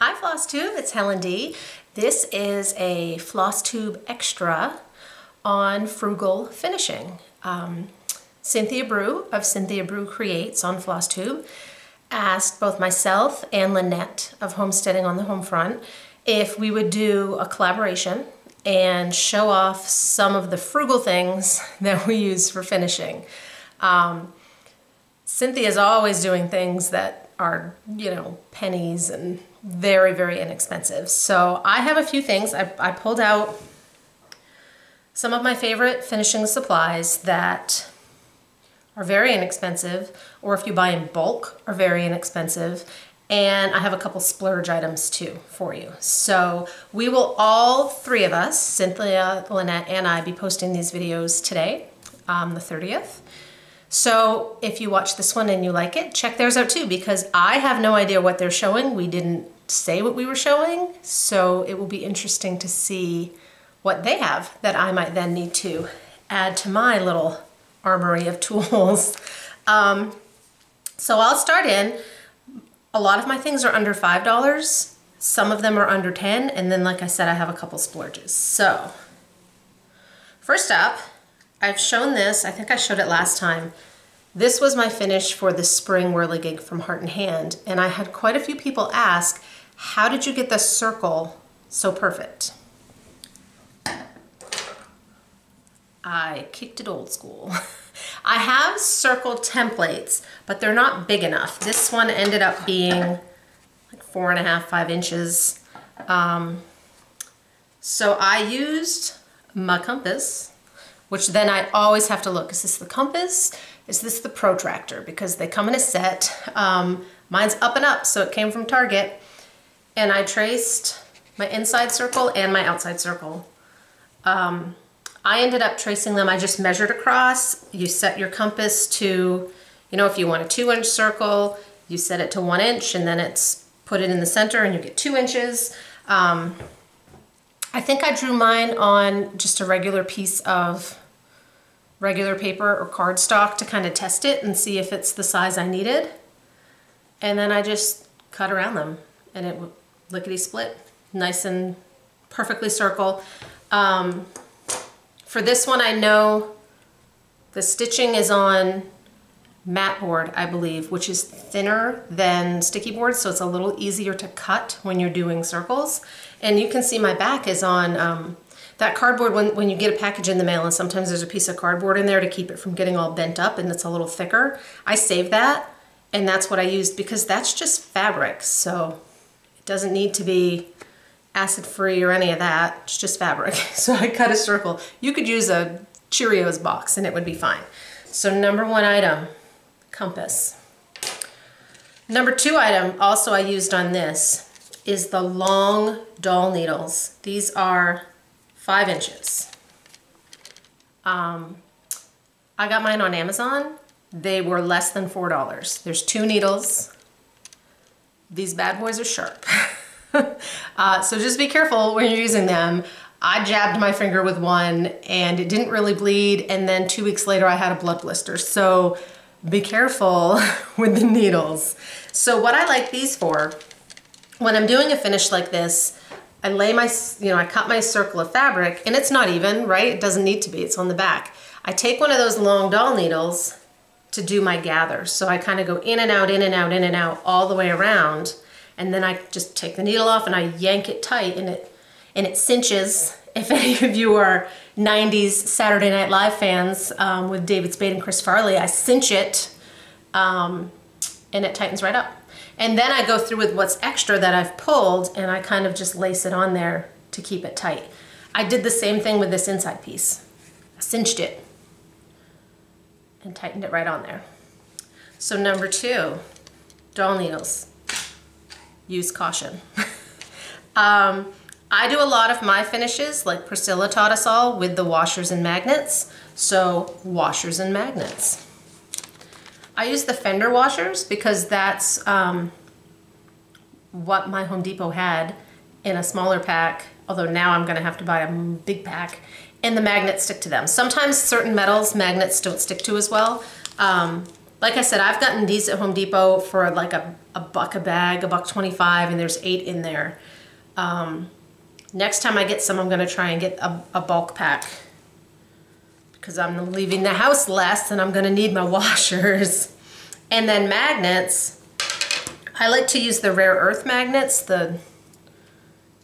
Hi Flosstube, it's Helen D. This is a Flosstube extra on Frugal finishing. Cynthia Brew of Cynthia Brew Creates on Flosstube asked both myself and Lynette of Homesteading on the Homefront if we would do a collaboration and show off some of the frugal things that we use for finishing. Cynthia's always doing things that are, pennies and very, very inexpensive. So I have a few things. I pulled out some of my favorite finishing supplies that are very inexpensive, or if you buy in bulk, are very inexpensive. And I have a couple splurge items too for you. So we will, all three of us, Cynthia, Lynette, and I, be posting these videos today, the 30th. So if you watch this one and you like it, check theirs out too, because I have no idea what they're showing. We didn't say what we were showing, so it will be interesting to see what they have that I might then need to add to my little armory of tools. So I'll start in. A lot of my things are under $5. Some of them are under 10, and then like I said, I have a couple splurges. So first up, I've shown this, I think I showed it last time. This was my finish for the spring whirligig from Heart and Hand, and I had quite a few people ask, how did you get the circle so perfect? I kicked it old school. I have circle templates, but they're not big enough. This one ended up being like 4.5, 5 inches. So I used my compass, which then I always have to look, is this the compass? Is this the protractor? Because they come in a set. Mine's up and up, so it came from Target. And I traced my inside circle and my outside circle. I ended up tracing them, I just measured across. You set your compass to, if you want a 2-inch circle, you set it to 1 inch, and then it's put it in the center and you get 2 inches. I think I drew mine on just a regular piece of regular paper or cardstock to kind of test it and see if it's the size I needed. And then I just cut around them and it lickety split, nice and perfectly circle. For this one, I know the stitching is on mat board, I believe, which is thinner than sticky board, so it's a little easier to cut when you're doing circles. And you can see my back is on that cardboard when you get a package in the mail, and sometimes there's a piece of cardboard in there to keep it from getting all bent up and it's a little thicker. I saved that, and that's what I used because that's just fabric, so it doesn't need to be acid-free or any of that. It's just fabric. So I cut a circle. You could use a Cheerios box and it would be fine. So number 1 item, compass. Number 2 item, also I used on this, is the long doll needles. These are 5 inches. I got mine on Amazon. They were less than $4. There's 2 needles. These bad boys are sharp. So just be careful when you're using them. I jabbed my finger with one and it didn't really bleed, and then 2 weeks later I had a blood blister. So be careful with the needles. So what I like these for, when I'm doing a finish like this, I lay my, I cut my circle of fabric, and it's not even, right? It doesn't need to be, it's on the back. I take one of those long doll needles to do my gather. So I kind of go in and out, in and out, in and out, all the way around. And then I just take the needle off and I yank it tight, and it cinches. If any of you are 90s Saturday Night Live fans with David Spade and Chris Farley, I cinch it and it tightens right up. And then I go through with what's extra that I've pulled, and I kind of just lace it on there to keep it tight. I did the same thing with this inside piece. I cinched it and tightened it right on there. So number 2, doll needles. Use caution. I do a lot of my finishes, like Priscilla taught us all, with the washers and magnets. So washers and magnets. I use the Fender washers because that's what my Home Depot had in a smaller pack, although now I'm gonna have to buy a big pack, and the magnets stick to them. Sometimes certain metals, magnets don't stick to as well. Like I said, I've gotten these at Home Depot for like a buck a bag, $1.25, and there's 8 in there. Next time I get some, I'm gonna try and get a bulk pack because I'm leaving the house less and I'm gonna need my washers. And then magnets, I like to use the rare earth magnets, the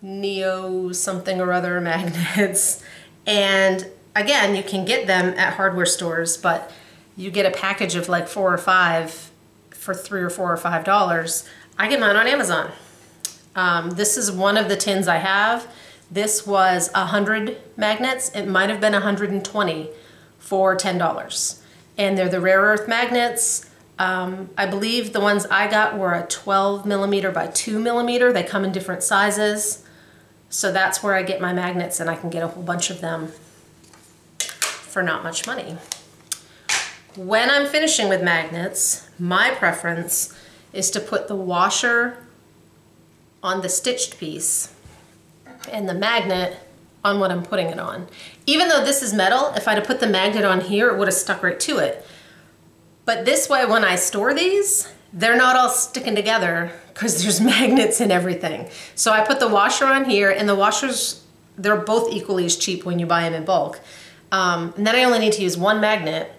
Neo something or other magnets. And again, you can get them at hardware stores, but you get a package of like 4 or 5 for $3 or $4 or $5. I get mine on Amazon. This is one of the tins I have. This was 100 magnets. It might have been 120 for $10. And they're the rare earth magnets. I believe the ones I got were a 12mm by 2mm. They come in different sizes. So that's where I get my magnets, and I can get a whole bunch of them for not much money. When I'm finishing with magnets, my preference is to put the washer on the stitched piece and the magnet on what I'm putting it on. Even though this is metal, if I'd have put the magnet on here, it would have stuck right to it. But this way, when I store these, they're not all sticking together because there's magnets and everything. So I put the washer on here, and the washers, they're both equally as cheap when you buy them in bulk. And then I only need to use 1 magnet,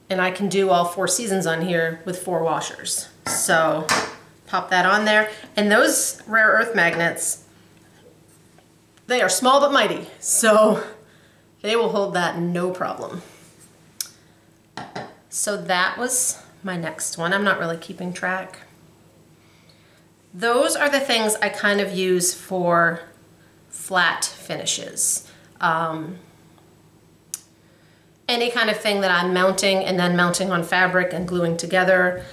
and I can do all 4 seasons on here with 4 washers. So pop that on there. And those rare earth magnets, they are small but mighty, so they will hold that no problem. So that was my next one. I'm not really keeping track. Those are the things I kind of use for flat finishes. Any kind of thing that I'm mounting and then mounting on fabric and gluing together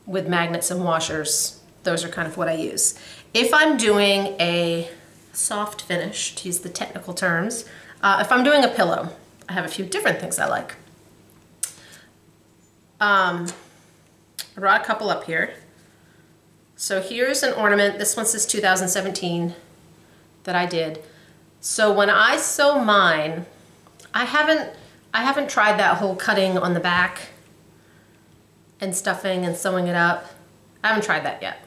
with magnets and washers, those are kind of what I use. If I'm doing a soft finish, to use the technical terms, if I'm doing a pillow, I have a few different things I like. I brought a couple up here. So here's an ornament. This one says 2017 that I did. So when I sew mine, I haven't tried that whole cutting on the back and stuffing and sewing it up. I haven't tried that yet.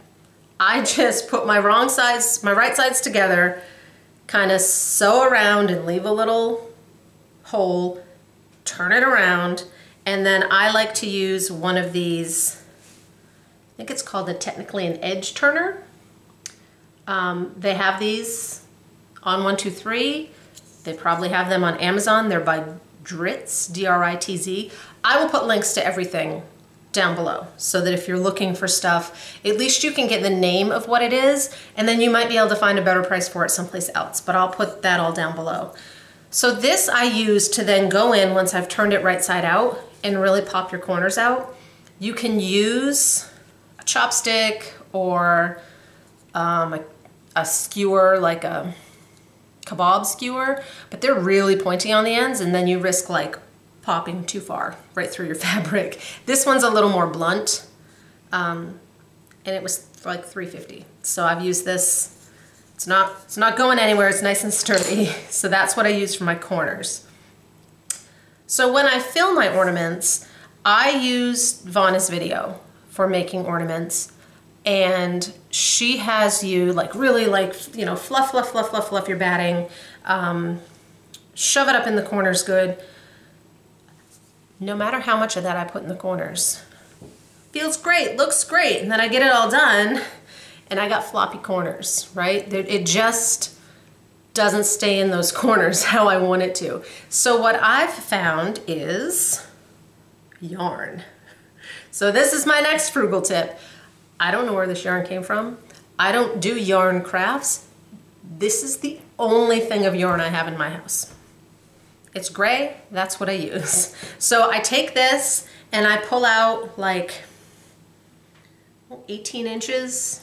I just put my right sides together, kind of sew around and leave a little hole, turn it around, and then I like to use one of these, I think it's called technically an edge turner. They have these on 123. They probably have them on Amazon. They're by Dritz, D-R-I-T-Z. I will put links to everything down below so that if you're looking for stuff, at least you can get the name of what it is, and then you might be able to find a better price for it someplace else, but I'll put that all down below. So this I use to then go in once I've turned it right side out and really pop your corners out. You can use a chopstick or a skewer, like a kebab skewer, but they're really pointy on the ends, and then you risk like popping too far right through your fabric. This one's a little more blunt, and it was like $3.50. So I've used this. It's not going anywhere. It's nice and sturdy. So that's what I use for my corners. So when I fill my ornaments, I use Vanna's video for making ornaments, and she has you like really like, you know, fluff your batting, shove it up in the corners good. No matter how much of that I put in the corners, feels great, looks great, and then I get it all done and I got floppy corners, right? It just doesn't stay in those corners how I want it to. So what I've found is yarn. So this is my next frugal tip. I don't know where this yarn came from. I don't do yarn crafts. This is the only thing of yarn I have in my house. It's gray, that's what I use. So I take this and I pull out like 18 inches,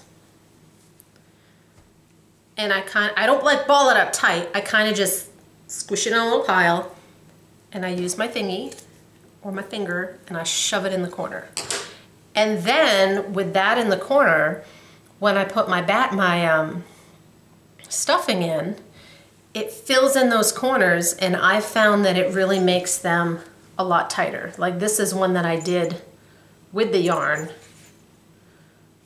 and I don't like ball it up tight. I kind of just squish it in a little pile, and I use my thingy or my finger and I shove it in the corner. And then with that in the corner, when I put my stuffing in, it fills in those corners, and I found that it really makes them a lot tighter. Like this is one that I did with the yarn,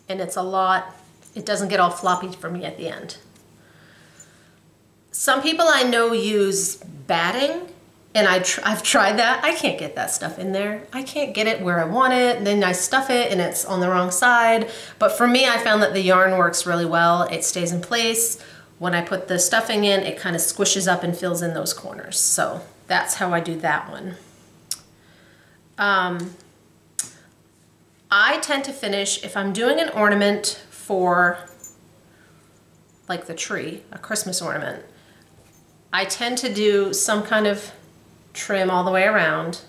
and it's a lot, it doesn't get all floppy for me at the end. Some people I know use batting, and I've tried that. I can't get that stuff in there. I can't get it where I want it, and then I stuff it and it's on the wrong side. But for me, I found that the yarn works really well. It stays in place. When I put the stuffing in, it kind of squishes up and fills in those corners. So that's how I do that one. I tend to finish, if I'm doing an ornament for like the tree, a Christmas ornament, I tend to do some kind of trim all the way around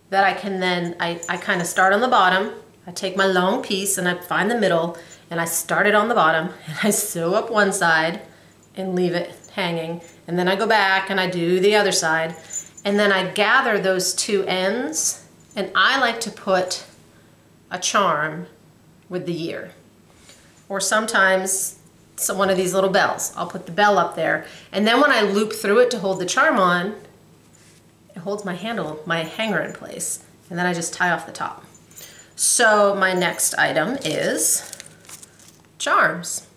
that I can then, I kind of start on the bottom. I take my long piece and I find the middle and I start it on the bottom and I sew up one side and leave it hanging. And then I go back and I do the other side. And then I gather those two ends, and I like to put a charm with the year. Or sometimes one of these little bells. I'll put the bell up there. And then when I loop through it to hold the charm on, it holds my handle, my hanger in place. And then I just tie off the top. So my next item is charms.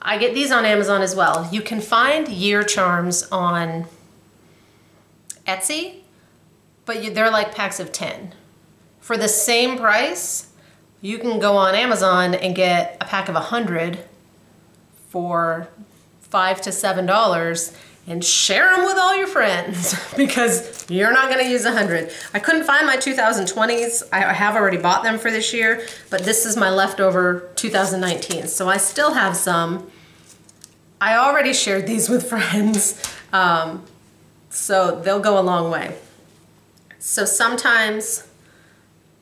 I get these on Amazon as well. You can find year charms on Etsy, but they're like packs of 10. For the same price, you can go on Amazon and get a pack of 100 for $5 to $7 and share them with all your friends because you're not gonna use 100. I couldn't find my 2020s. I have already bought them for this year, but this is my leftover 2019. So I still have some. I already shared these with friends, so they'll go a long way. So sometimes,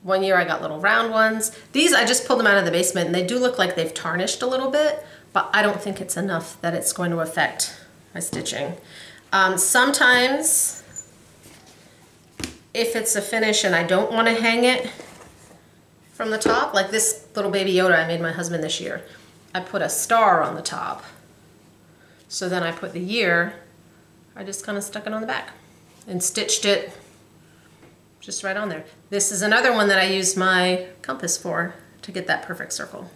one year I got little round ones. These, I just pulled them out of the basement and they do look like they've tarnished a little bit, but I don't think it's enough that it's going to affect my stitching. Sometimes, if it's a finish and I don't want to hang it from the top, like this little baby Yoda I made my husband this year, I put a star on the top. So then I put the year, I just kind of stuck it on the back and stitched it just right on there. This is another one that I used my compass for to get that perfect circle.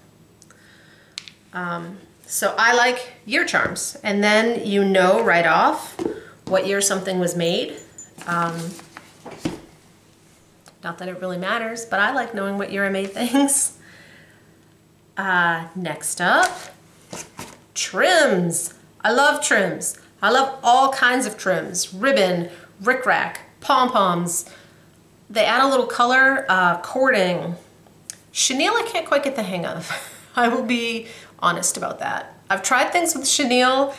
So I like year charms, and then you know right off what year something was made. Not that it really matters, but I like knowing what year I made things. Next up, trims. I love trims. I love all kinds of trims. Ribbon, rickrack, pom-poms. They add a little color, cording. Chenille I can't quite get the hang of. I will be honest about that. I've tried things with chenille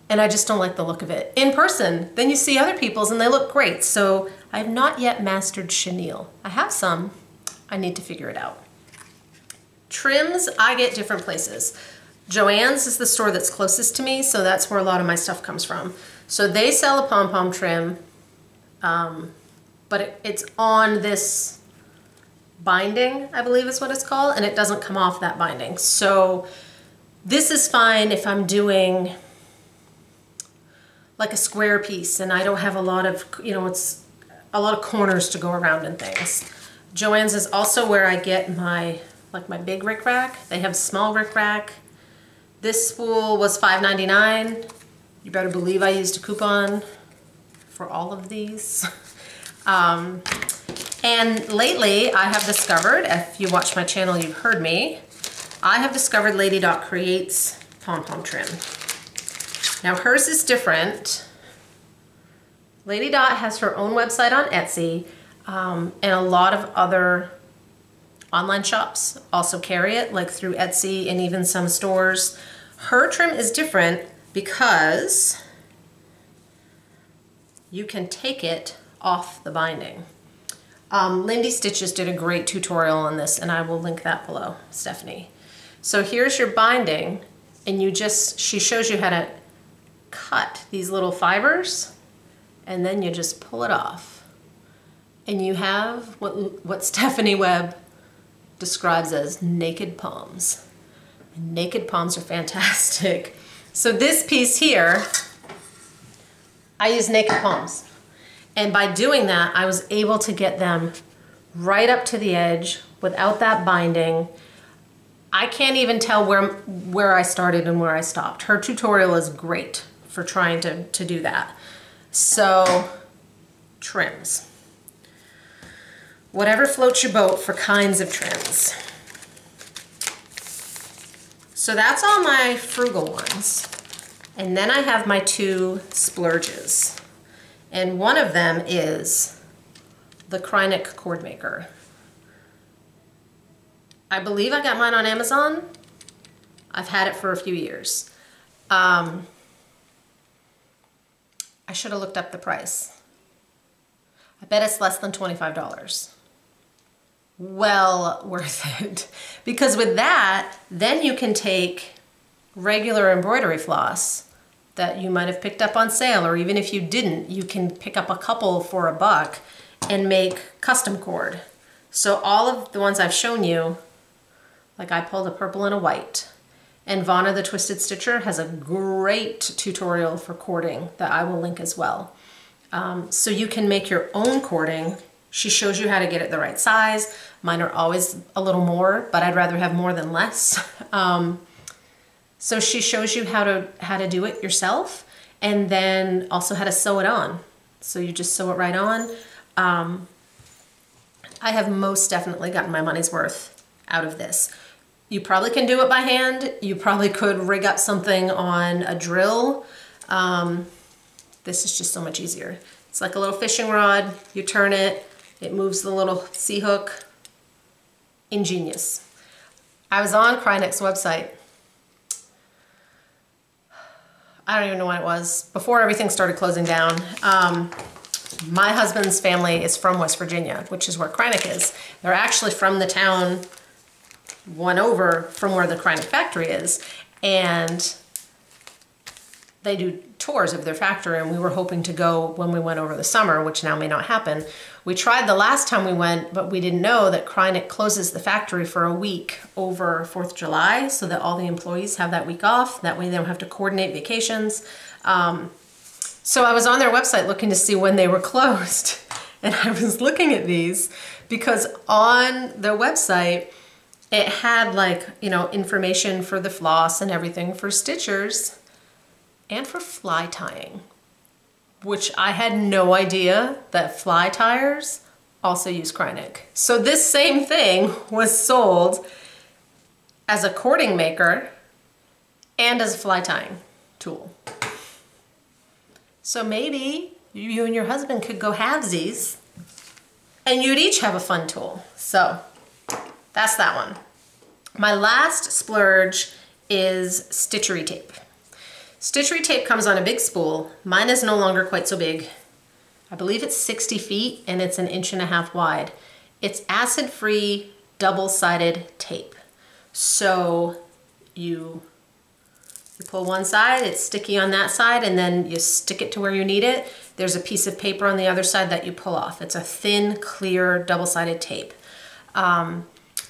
and I just don't like the look of it. In person, then you see other people's and they look great. So I've not yet mastered chenille. I have some, I need to figure it out. Trims, I get different places. Joann's is the store that's closest to me, so that's where a lot of my stuff comes from. So they sell a pom-pom trim, but it's on this binding, I believe is what it's called, and it doesn't come off that binding. So this is fine if I'm doing like a square piece and I don't have a lot of, you know, it's a lot of corners to go around and things. Joann's is also where I get my, like my big rickrack. They have small rickrack. This spool was $5.99. You better believe I used a coupon for all of these. And lately I have discovered, if you watch my channel, you've heard me, I have discovered Lady Dot Creates pom-pom trim. Now hers is different. Lady Dot has her own website on Etsy, and a lot of other online shops also carry it, like through Etsy and even some stores. Her trim is different because you can take it off the binding. Lindy Stitches did a great tutorial on this, and I will link that below, Stephanie. So here's your binding, and you just, she shows you how to cut these little fibers, and then you just pull it off. And you have what Stephanie Webb describes as naked palms. And naked palms are fantastic. So this piece here, I use naked palms. And by doing that, I was able to get them right up to the edge without that binding. I can't even tell where I started and where I stopped. Her tutorial is great for trying to do that. So, trims. Whatever floats your boat for kinds of trims. So that's all my Frugal ones. And then I have my 2 splurges. And one of them is the Kreinik cord maker. I believe I got mine on Amazon. I've had it for a few years. I should have looked up the price. I bet it's less than $25. Well worth it. Because with that, then you can take regular embroidery floss that you might have picked up on sale, or even if you didn't, you can pick up a couple for $1 and make custom cord. So all of the ones I've shown you, like I pulled a purple and a white, and Vonna the Twisted Stitcher has a great tutorial for cording that I will link as well. So you can make your own cording. She shows you how to get it the right size. Mine are always a little more, but I'd rather have more than less. So she shows you how to do it yourself, and then also how to sew it on. So you just sew it right on. I have most definitely gotten my money's worth out of this. You probably can do it by hand. You probably could rig up something on a drill. This is just so much easier. It's like a little fishing rod. You turn it, it moves the little C-hook. Ingenious. I was on Kreinik's website. I don't even know when it was, before everything started closing down. My husband's family is from West Virginia, which is where Kreinik is. They're actually from the town one over from where the Kreinik factory is, and they do tours of their factory, and we were hoping to go when we went over the summer, which now may not happen. We tried the last time we went, but we didn't know that Kreinik closes the factory for a week over 4th of July, so that all the employees have that week off. That way they don't have to coordinate vacations. So I was on their website looking to see when they were closed, and I was looking at these because on their website it had, like, you know, information for the floss and everything for stitchers and for fly tying, which I had no idea that fly tyers also use Kreinik. So this same thing was sold as a cording maker and as a fly tying tool. So maybe you and your husband could go halvesies and you'd each have a fun tool. So that's that one. My last splurge is Stitchery Tape. Stitchery Tape comes on a big spool. Mine is no longer quite so big. I believe it's 60 feet and it's 1.5 inches wide. It's acid-free, double-sided tape. So you pull one side, it's sticky on that side, and then you stick it to where you need it. There's a piece of paper on the other side that you pull off. It's a thin, clear, double-sided tape.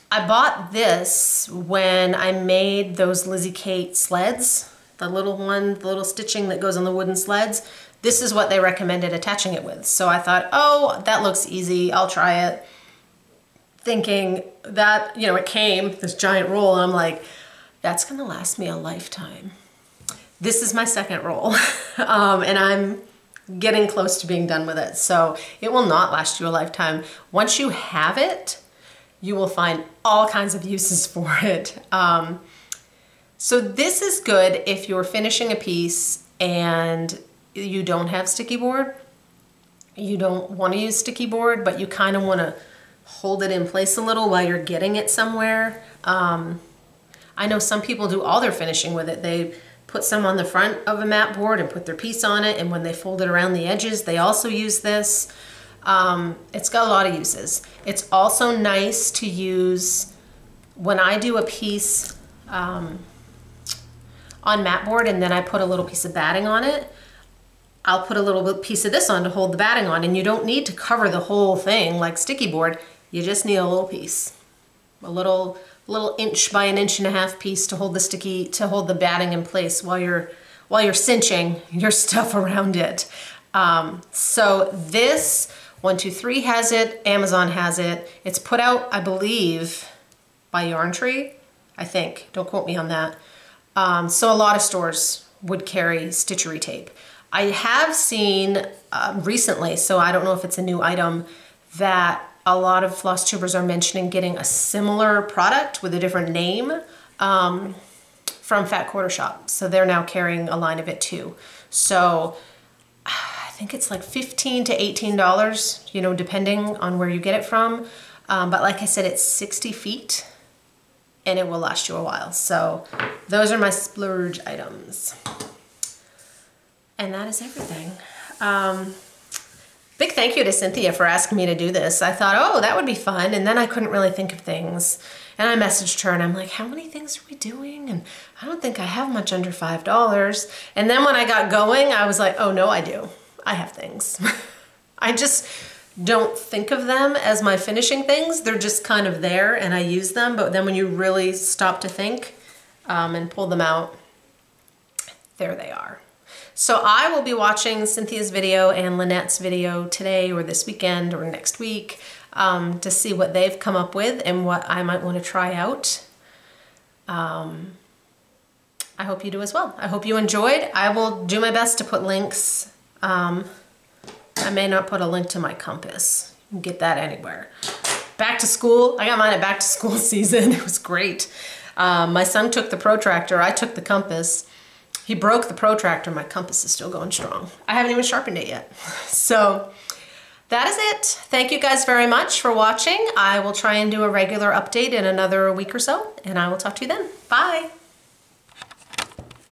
I bought this when I made those Lizzie Kate sleds, the little one, the little stitching that goes on the wooden sleds. This is what they recommended attaching it with. So I thought, oh, that looks easy, I'll try it. Thinking that, you know, it came, this giant roll, and I'm like, that's gonna last me a lifetime. This is my second roll, and I'm getting close to being done with it. So it will not last you a lifetime. Once you have it, you will find all kinds of uses for it. So this is good if you're finishing a piece and you don't have sticky board. You don't want to use sticky board, but you kind of want to hold it in place a little while you're getting it somewhere. I know some people do all their finishing with it. They put some on the front of a mat board and put their piece on it, and when they fold it around the edges, they also use this. It's got a lot of uses. It's also nice to use when I do a piece on mat board and then I put a little piece of batting on it. I'll put a little piece of this on to hold the batting on, and you don't need to cover the whole thing like sticky board. You just need a little piece, a little 1 by 1.5 inches piece to hold the batting in place while you're cinching your stuff around it. So this 123 has it, Amazon has it. It's put out, I believe, by Yarn Tree, I think. Don't quote me on that. So a lot of stores would carry Stitchery Tape. I have seen recently, so I don't know if it's a new item, that a lot of floss tubers are mentioning getting a similar product with a different name from Fat Quarter Shop. So they're now carrying a line of it too. So I think it's like $15 to $18, you know, depending on where you get it from. But like I said, it's 60 feet and it will last you a while. So those are my splurge items. And that is everything. Big thank you to Cynthia for asking me to do this. I thought, oh, that would be fun. And then I couldn't really think of things. And I messaged her and I'm like, how many things are we doing? And I don't think I have much under $5. And then when I got going, I was like, oh no, I do. I have things. I just don't think of them as my finishing things. They're just kind of there and I use them. But then when you really stop to think and pull them out, there they are. So I will be watching Cynthia's video and Lynette's video today or this weekend or next week to see what they've come up with and what I might want to try out. I hope you do as well. I hope you enjoyed. I will do my best to put links. I may not put a link to my compass. You can get that anywhere. Back to school. I got mine at back to school season. It was great. My son took the protractor. I took the compass. He broke the protractor. My compass is still going strong. I haven't even sharpened it yet. So that is it. Thank you guys very much for watching. I will try and do a regular update in another week or so, and I will talk to you then. Bye.